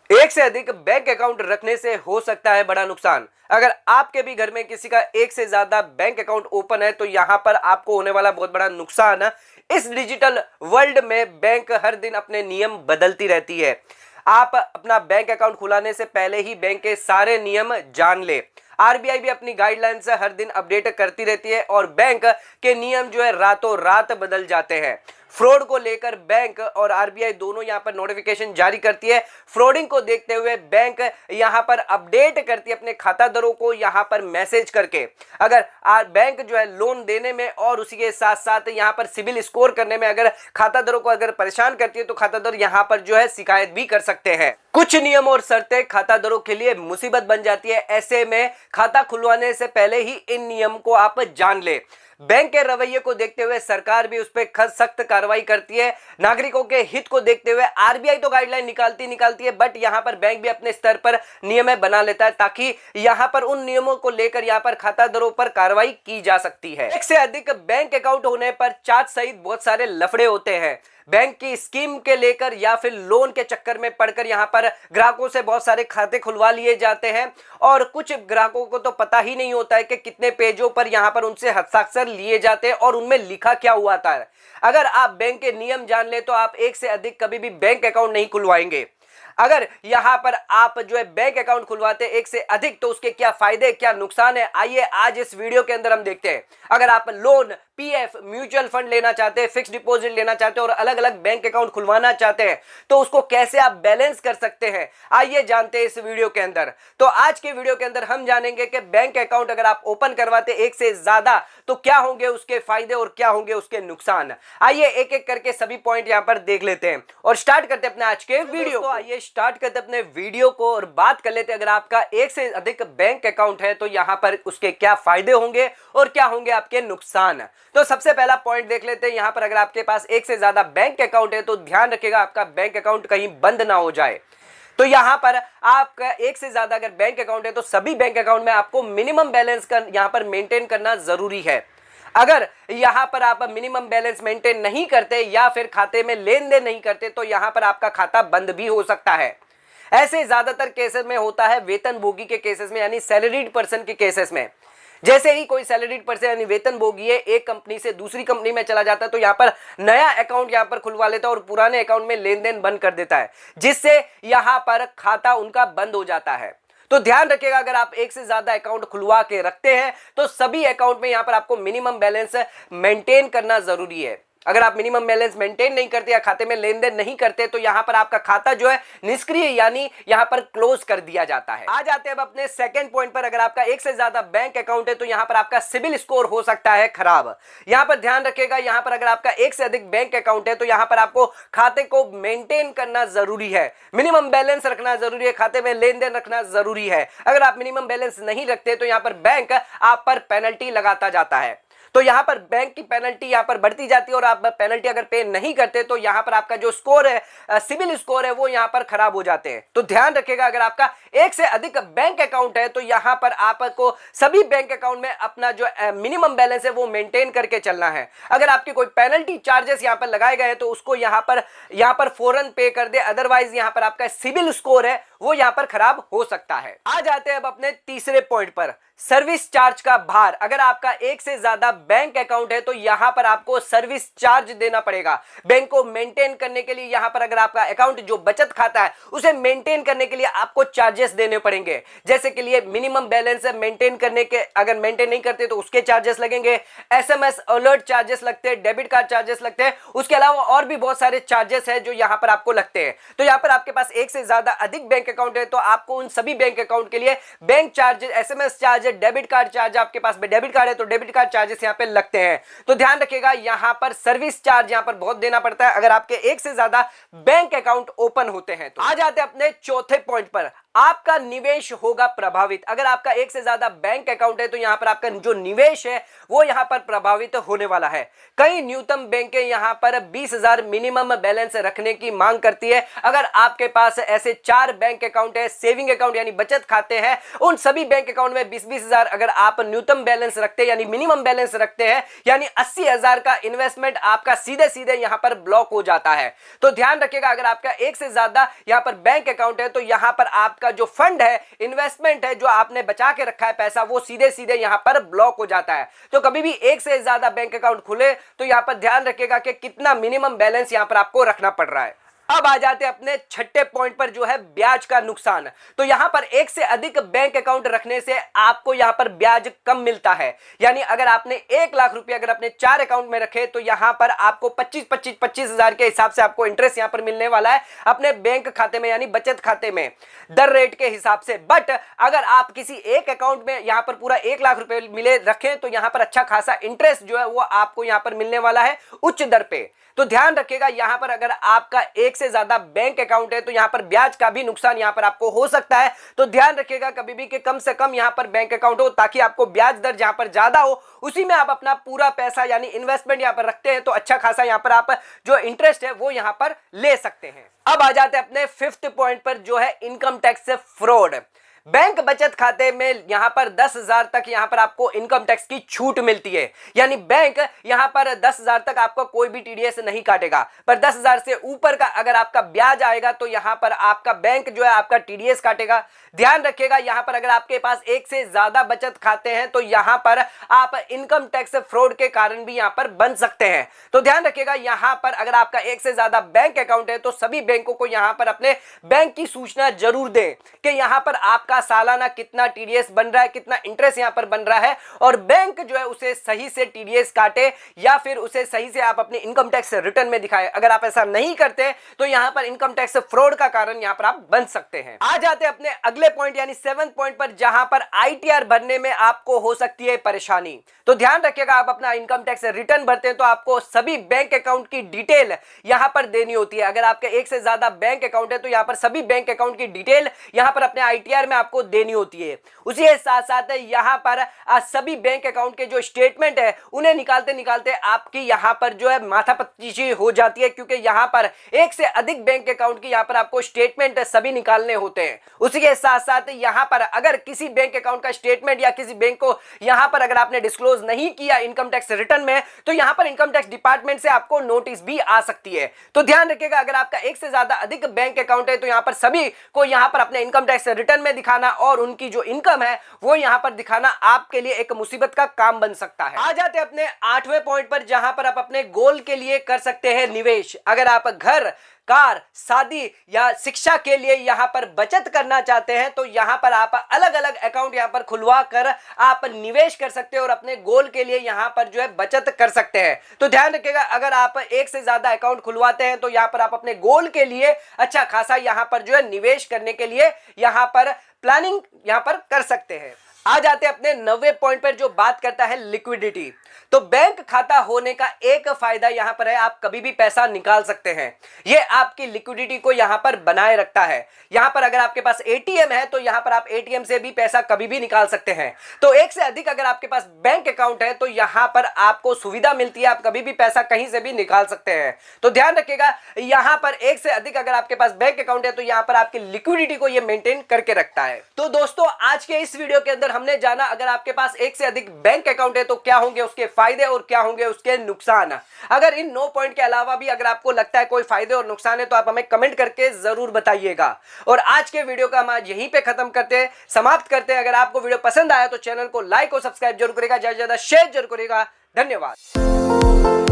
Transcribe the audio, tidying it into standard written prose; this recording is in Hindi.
एक से अधिक बैंक अकाउंट रखने से हो सकता है बड़ा नुकसान। अगर आपके भी घर में किसी का एक से ज्यादा बैंक अकाउंट ओपन है तो यहां पर आपको होने वाला बहुत बड़ा नुकसान है। इस डिजिटल वर्ल्ड में बैंक हर दिन अपने नियम बदलती रहती है। आप अपना बैंक अकाउंट खुलाने से पहले ही बैंक के सारे नियम जान ले। आरबीआई भी अपनी गाइडलाइन से हर दिन अपडेट करती रहती है और बैंक के नियम जो है रातों रात बदल जाते हैं। फ्रॉड को लेकर बैंक और आरबीआई दोनों यहां पर नोटिफिकेशन जारी करती है। फ्रॉडिंग को देखते हुए बैंक यहां पर अपडेट करती है अपने खाता दरों को यहां पर मैसेज करके। अगर बैंक जो है लोन देने में और उसी के साथ साथ यहां पर सिबिल स्कोर करने में अगर खाता दरों को अगर परेशान करती है तो खाता दर यहां पर जो है शिकायत भी कर सकते हैं। कुछ नियम और शर्तें खाता दरों के लिए मुसीबत बन जाती है। ऐसे में खाता खुलवाने से पहले ही इन नियम को आप जान ले। बैंक के रवैये को देखते हुए सरकार भी उस पर सख्त कार्रवाई करती है। नागरिकों के हित को देखते हुए आरबीआई तो गाइडलाइन निकालती है, बट यहां पर बैंक भी अपने स्तर पर नियम बना लेता है ताकि यहां पर उन नियमों को लेकर यहां पर खाता दरों पर कार्रवाई की जा सकती है। एक से अधिक बैंक अकाउंट होने पर चार्ज सहित बहुत सारे लफड़े होते हैं। बैंक की स्कीम के लेकर या फिर लोन के चक्कर में पड़कर यहां पर ग्राहकों से बहुत सारे खाते खुलवा लिए जाते हैं और कुछ ग्राहकों को तो पता ही नहीं होता है कि कितने पेजों पर यहां पर उनसे हस्ताक्षर लिए जाते हैं और उनमें लिखा क्या हुआ था। अगर आप बैंक के नियम जान ले तो आप एक से अधिक कभी भी बैंक अकाउंट नहीं खुलवाएंगे। अगर यहां पर आप जो है बैंक अकाउंट खुलवाते एक से अधिक तो उसके क्या फायदे क्या नुकसान है, आइए आज इस वीडियो के अंदर हम देखते हैं। अगर आप लोन, पीएफ, म्यूचुअल फंड लेना चाहते हैं, फिक्स डिपॉजिट लेना चाहते हैं और अलग अलग बैंक अकाउंट खुलवाना चाहते हैं तो उसको कैसे आप बैलेंस कर सकते हैं, आइए जानते हैं इस वीडियो के अंदर। तो आज के वीडियो के अंदर हम जानेंगे कि बैंक अकाउंट अगर आप ओपन करवाते एक से ज्यादा तो क्या होंगे उसके फायदे और क्या होंगे उसके नुकसान। आइए एक एक करके सभी पॉइंट यहां पर देख लेते हैं और स्टार्ट करते हैं अपने आज के वीडियो को। आइए स्टार्ट करते अपने वीडियो को और बात कर लेते हैं अगर आपका एक से अधिक बैंक अकाउंट है तो यहां पर उसके क्या फायदे होंगे और क्या होंगे आपके नुकसान। तो सबसे पहला पॉइंट देख लेते हैं। यहां पर अगर आपके पास एक से ज्यादा बैंक अकाउंट है तो ध्यान रखिएगा आपका बैंक अकाउंट कहीं बंद ना हो जाए। तो यहां पर आपका एक से ज्यादा अगर बैंक अकाउंट है तो सभी बैंक अकाउंट में आपको मिनिमम बैलेंस का यहां पर मेंटेन करना जरूरी है। अगर यहां पर आप मिनिमम बैलेंस मेंटेन नहीं करते या फिर खाते में लेन देन नहीं करते तो यहां पर आपका खाता बंद भी हो सकता है। ऐसे ज्यादातर केसेस में होता है वेतनभोगी के केसेस में, यानी सैलरीड पर्सन के केसेस में। जैसे ही कोई सैलरीड पर्सन यानी वेतनभोगी है एक कंपनी से दूसरी कंपनी में चला जाता है तो यहां पर नया अकाउंट यहां पर खुलवा लेता है और पुराने अकाउंट में लेन देन बंद कर देता है, जिससे यहां पर खाता उनका बंद हो जाता है। तो ध्यान रखिएगा अगर आप एक से ज्यादा अकाउंट खुलवा के रखते हैं तो सभी अकाउंट में यहां पर आपको मिनिमम बैलेंस मेंटेन करना जरूरी है। अगर आप मिनिमम बैलेंस मेंटेन नहीं करते या खाते में लेन देन नहीं करते तो यहां पर आपका खाता जो है निष्क्रिय यानी यहां पर क्लोज कर दिया जाता है। आ जाते हैं अब अपने सेकंड पॉइंट पर। अगर आपका एक से ज्यादा बैंक अकाउंट है तो यहां पर आपका सिबिल स्कोर हो सकता है खराब। यहां पर ध्यान रखिएगा, यहां पर अगर आपका एक से अधिक बैंक अकाउंट है तो यहां पर आपको खाते को मेंटेन करना जरूरी है, मिनिमम बैलेंस रखना जरूरी है, खाते में लेन देन रखना जरूरी है। अगर आप मिनिमम बैलेंस नहीं रखते तो यहां पर बैंक आप पर पेनल्टी लगाता जाता है। तो यहां पर बैंक की पेनल्टी यहां पर बढ़ती जाती है और आप पेनल्टी अगर पे नहीं करते तो यहां पर आपका जो स्कोर है, सिबिल स्कोर है, वो यहां पर खराब हो जाते हैं। तो ध्यान रखिएगा अगर आपका एक से अधिक बैंक अकाउंट है तो यहां पर आपको सभी बैंक अकाउंट में अपना जो मिनिमम बैलेंस है वो मेंटेन करके चलना है। अगर आपके कोई पेनल्टी चार्जेस यहां पर लगाए गए तो उसको यहां पर फौरन पे कर दे, अदरवाइज यहां पर आपका सिबिल स्कोर है वो यहां पर खराब हो सकता है। आ जाते हैं अब अपने तीसरे पॉइंट पर, सर्विस चार्ज का भार। अगर आपका एक से ज्यादा बैंक अकाउंट है तो यहां पर आपको सर्विस चार्ज देना पड़ेगा। बैंक को मेंटेन करने के लिए यहां पर अगर आपका अकाउंट जो बचत खाता है उसे मेंटेन करने के लिए आपको चार्जेस देने पड़ेंगे। जैसे कि लिए मिनिमम बैलेंस मेंटेन करने के, अगर मेंटेन नहीं करते तो उसके चार्जेस लगेंगे, एसएमएस अलर्ट चार्जेस लगते हैं, डेबिट कार्ड चार्जेस लगते हैं, उसके अलावा और भी बहुत सारे चार्जेस है जो यहां पर आपको लगते हैं। तो यहां पर आपके पास एक से ज्यादा अधिक बैंक अकाउंट है तो आपको उन सभी बैंक अकाउंट के लिए bank charge, SMS charge, debit card charge, आपके पास डेबिट कार्ड है तो डेबिट कार्ड चार्जेस यहां पे लगते हैं। तो ध्यान रखिएगा यहां पर सर्विस चार्ज यहां पर बहुत देना पड़ता है अगर आपके एक से ज्यादा बैंक अकाउंट ओपन होते हैं तो। आ जाते हैं अपने चौथे पॉइंट पर, आपका निवेश होगा प्रभावित। अगर आपका एक से ज्यादा बैंक अकाउंट है तो यहां पर आपका जो निवेश है वो यहां पर प्रभावित होने वाला है। कई न्यूनतम बैंकें यहां पर 20,000 मिनिमम बैलेंस रखने की मांग करती है। अगर आपके पास ऐसे 4 बैंक अकाउंट है, सेविंग अकाउंट यानी बचत खाते हैं, उन सभी बैंक अकाउंट में 20,000 अगर आप न्यूनतम बैलेंस रखते हैं यानी मिनिमम बैलेंस रखते हैं, यानी 80,000 का इन्वेस्टमेंट आपका सीधे सीधे यहां पर ब्लॉक हो जाता है। तो ध्यान रखिएगा, अगर आपका एक से ज्यादा यहां पर बैंक अकाउंट है तो यहां पर आपका जो फंड है, इन्वेस्टमेंट है, जो आपने बचा के रखा है पैसा, वो सीधे सीधे यहां पर ब्लॉक हो जाता है। तो कभी भी एक से ज्यादा बैंक अकाउंट खुले तो यहां पर ध्यान रखिएगा कि कितना मिनिमम बैलेंस यहां पर आपको रखना पड़ रहा है। अब आ जाते हैं अपने छठे पॉइंट पर, जो है ब्याज का नुकसान। तो यहां पर एक से अधिक बैंक अकाउंट रखने से आपको यहां पर ब्याज कम मिलता है। यानी अगर आपने 1 लाख रुपए अगर अपने 4 अकाउंट में रखे तो यहां पर आपको 25,000 के हिसाब से आपको इंटरेस्ट यहां पर मिलने वाला है अपने बैंक खाते में यानी बचत खाते में, दर रेट के हिसाब से। बट अगर आप किसी एक अकाउंट में यहां पर पूरा 1 लाख रुपए मिले रखें तो यहां पर अच्छा खासा इंटरेस्ट जो है वो आपको यहां पर मिलने वाला है उच्च दर पे। तो ध्यान रखिएगा, यहां पर अगर आपका एक से ज्यादा बैंक अकाउंट है तो यहां पर ब्याज का भी नुकसान यहां पर आपको हो सकता है। तो ध्यान रखिएगा कभी भी कि कम से कम यहां पर बैंक अकाउंट हो, ताकि आपको ब्याज दर जहां पर ज्यादा हो उसी में आप अपना पूरा पैसा यानी इन्वेस्टमेंट यहां पर रखते हैं तो अच्छा खासा यहां पर आप जो इंटरेस्ट है वो यहां पर ले सकते हैं। अब आ जाते हैं अपने 5th पॉइंट पर, जो है इनकम टैक्स से फ्रॉड। बैंक बचत खाते में यहां पर 10,000 तक यहां पर आपको इनकम टैक्स की छूट मिलती है। यानी बैंक यहां पर 10,000 तक आपको कोई भी टीडीएस नहीं काटेगा, पर 10,000 से ऊपर का अगर आपका ब्याज आएगा तो यहां पर आपका बैंक जो है आपका टीडीएस काटेगा। ध्यान रखिएगा, यहां पर अगर आपके पास एक से ज्यादा बचत खाते हैं तो यहां पर आप इनकम टैक्स फ्रॉड के कारण भी यहां पर बन सकते हैं। तो ध्यान रखिएगा, यहां पर अगर आपका एक से ज्यादा बैंक अकाउंट है तो सभी बैंकों को यहां पर अपने बैंक की सूचना जरूर दें कि यहां पर आपका सालाना कितना टीडीएस बन रहा है, कितना इंटरेस्ट यहां पर बन रहा है, और बैंक जो है उसे सही से टीडीएस काटे या फिर उसे सही से आप अपनी इनकम टैक्स रिटर्न में दिखाएं। अगर आप ऐसा नहीं करते तो यहां पर इनकम टैक्स फ्रॉड का कारण यहां पर आप बन सकते हैं। आ जाते हैं अपने अगले पॉइंट यानी 7th पॉइंट पर, जहां पर आईटीआर भरने में आपको हो सकती है परेशानी। तो ध्यान रखिएगा, आप अपना इनकम टैक्स रिटर्न भरते हैं तो आपको सभी बैंक अकाउंट की डिटेल यहां पर देनी होती है। अगर आपके एक से ज्यादा बैंक अकाउंट है तो यहां पर सभी बैंक अकाउंट की डिटेल यहां पर अपने आईटीआर में आपको देनी होती है। उसी के साथ साथ यहां पर सभी बैंक अकाउंट के जो स्टेटमेंट है उन्हें निकालते निकालते आपकी यहां पर जो है माथापच्ची हो जाती है, क्योंकि यहां पर एक से अधिक बैंक अकाउंट की यहां पर आपको स्टेटमेंट सभी निकालने होते हैं। उसी के साथ साथ यहां पर अगर किसी बैंक अकाउंट का स्टेटमेंट या किसी बैंक को यहां पर अगर आपने डिस्क्लोज नहीं किया इनकम टैक्स रिटर्न में तो यहां पर इनकम टैक्स डिपार्टमेंट से आपको नोटिस भी आ सकती है। तो ध्यान रखिएगा, अगर आपका एक से ज्यादा अधिक बैंक अकाउंट है तो यहां पर सभी को यहां पर अपने इनकम टैक्स रिटर्न में दिखाना और उनकी जो इनकम है वो यहां पर दिखाना आपके लिए एक मुसीबत का काम बन सकता है। आ जाते हैं अपने 8वें पॉइंट पर, जहां पर आप अपने गोल के लिए कर सकते हैं निवेश। अगर आप घर, कार, शादी या शिक्षा के लिए यहां पर बचत करना चाहते हैं तो यहां पर आप अलग अलग अकाउंट यहां पर खुलवा कर आप निवेश कर सकते हैं और अपने गोल के लिए यहां पर जो है बचत कर सकते हैं। तो ध्यान रखिएगा, अगर आप एक से ज्यादा अकाउंट खुलवाते हैं तो यहां पर आप अपने गोल के लिए अच्छा खासा यहां पर जो है निवेश करने के लिए यहां पर प्लानिंग यहां पर कर सकते हैं। आ जाते हैं अपने 9वें पॉइंट पर, जो बात करता है लिक्विडिटी। तो बैंक खाता होने का एक फायदा यहां पर है, आप कभी भी पैसा निकाल सकते हैं। ये आपकी लिक्विडिटी को यहां पर बनाए रखता है। यहां पर अगर आपके पास एटीएम है तो यहां पर आप एटीएम से भी पैसा कभी भी निकाल सकते हैं। तो एक से अधिक अगर आपके पास बैंक अकाउंट है तो यहां पर आपको सुविधा मिलती है, आप कभी भी पैसा कहीं से भी निकाल सकते हैं। तो ध्यान रखिएगा, यहां पर एक से अधिक अगर आपके पास बैंक अकाउंट है तो यहां पर आपकी लिक्विडिटी को ये मेंटेन करके रखता है। तो दोस्तों, आज के इस वीडियो के अंदर हमने जाना अगर आपके पास एक से अधिक बैंक अकाउंट है तो क्या होंगे उसके फायदे और क्या होंगे उसके नुकसान। अगर इन 9 पॉइंट के अलावा भी अगर आपको लगता है कोई फायदे और नुकसान है तो आप हमें कमेंट करके जरूर बताइएगा। और आज के वीडियो का हम आज यहीं पे खत्म करते हैं, समाप्त करते हैं। अगर आपको वीडियो पसंद आया तो चैनल को लाइक और सब्सक्राइब जरूर करेगा, ज्यादा से ज्यादा शेयर जरूर करेगा। धन्यवाद।